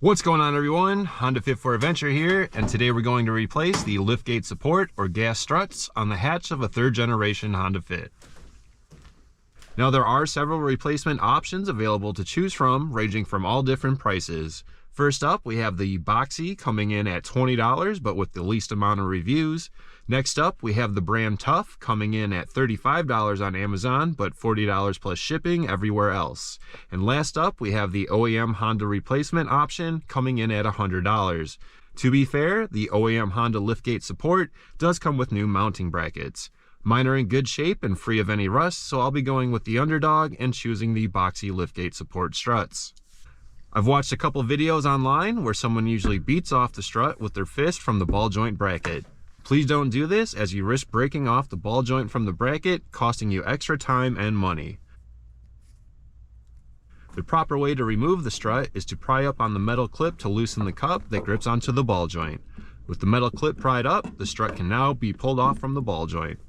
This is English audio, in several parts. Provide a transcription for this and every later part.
What's going on, everyone? Honda Fit for Adventure here, and today we're going to replace the liftgate support or gas struts on the hatch of a third generation Honda Fit. Now, there are several replacement options available to choose from, ranging from all different prices. First up, we have the Boxy coming in at $20, but with the least amount of reviews. Next up, we have the brand Tough coming in at $35 on Amazon, but $40 plus shipping everywhere else. And last up, we have the OEM Honda replacement option coming in at $100. To be fair, the OEM Honda liftgate support does come with new mounting brackets. Mine are in good shape and free of any rust, so I'll be going with the underdog and choosing the Boxy liftgate support struts. I've watched a couple videos online where someone usually beats off the strut with their fist from the ball joint bracket. Please don't do this, as you risk breaking off the ball joint from the bracket, costing you extra time and money. The proper way to remove the strut is to pry up on the metal clip to loosen the cup that grips onto the ball joint. With the metal clip pried up, the strut can now be pulled off from the ball joint.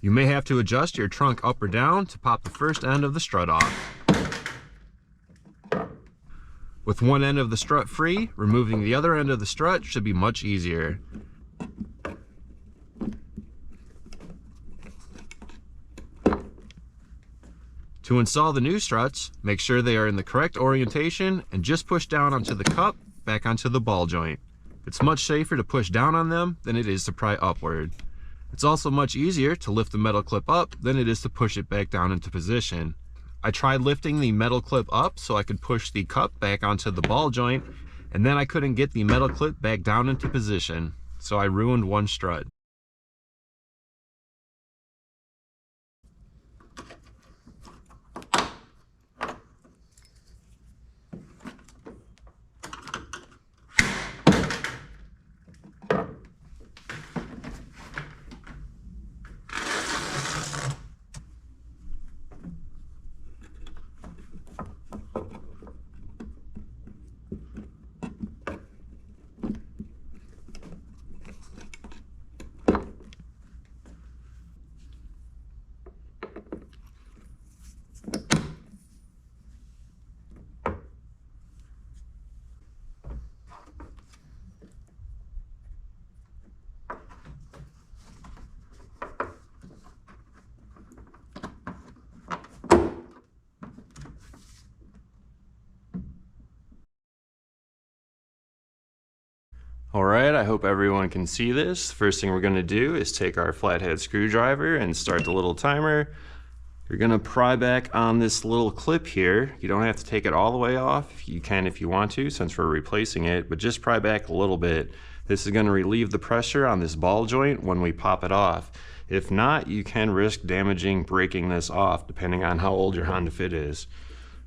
You may have to adjust your trunk up or down to pop the first end of the strut off. With one end of the strut free, removing the other end of the strut should be much easier. To install the new struts, make sure they are in the correct orientation and just push down onto the cup, back onto the ball joint. It's much safer to push down on them than it is to pry upward. It's also much easier to lift the metal clip up than it is to push it back down into position. I tried lifting the metal clip up so I could push the cup back onto the ball joint, and then I couldn't get the metal clip back down into position, so I ruined one strut. Alright, I hope everyone can see this. First thing we're going to do is take our flathead screwdriver and start the little timer. You're going to pry back on this little clip here. You don't have to take it all the way off. You can if you want to, since we're replacing it, but just pry back a little bit. This is going to relieve the pressure on this ball joint when we pop it off. If not, you can risk breaking this off depending on how old your Honda Fit is.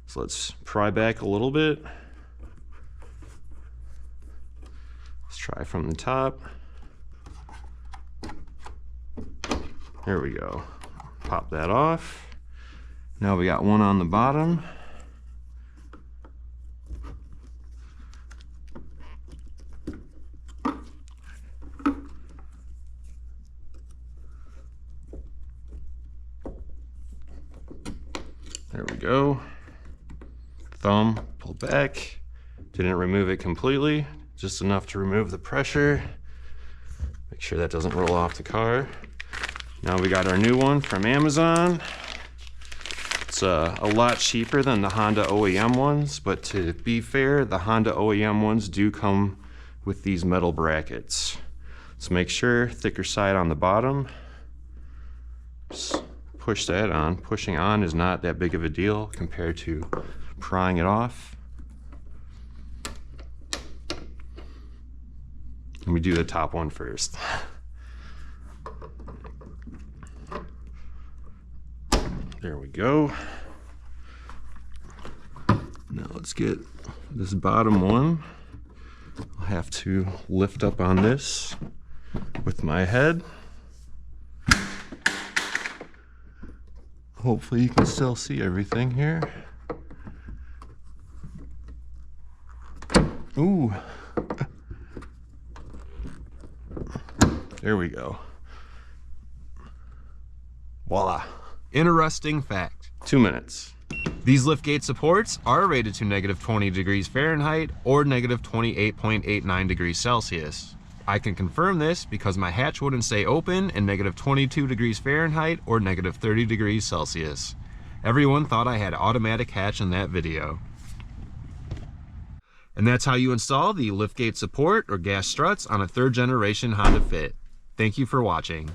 So let's pry back a little bit. Let's try from the top. There we go. Pop that off. Now we got one on the bottom. There we go. Thumb, pull back. Didn't remove it completely. Just enough to remove the pressure. Make sure that doesn't roll off the car. Now we got our new one from Amazon. It's a lot cheaper than the Honda OEM ones, but to be fair, the Honda OEM ones do come with these metal brackets. Let's make sure, thicker side on the bottom. Just push that on. Pushing on is not that big of a deal compared to prying it off. Let me do the top one first. There we go. Now let's get this bottom one. I'll have to lift up on this with my head. Hopefully you can still see everything here. Ooh. There we go. Voila. Interesting fact. 2 minutes. These liftgate supports are rated to -20 degrees Fahrenheit or -28.89 degrees Celsius. I can confirm this because my hatch wouldn't stay open in -22 degrees Fahrenheit or -30 degrees Celsius. Everyone thought I had automatic hatch in that video. And that's how you install the liftgate support or gas struts on a 3rd generation Honda Fit. Thank you for watching.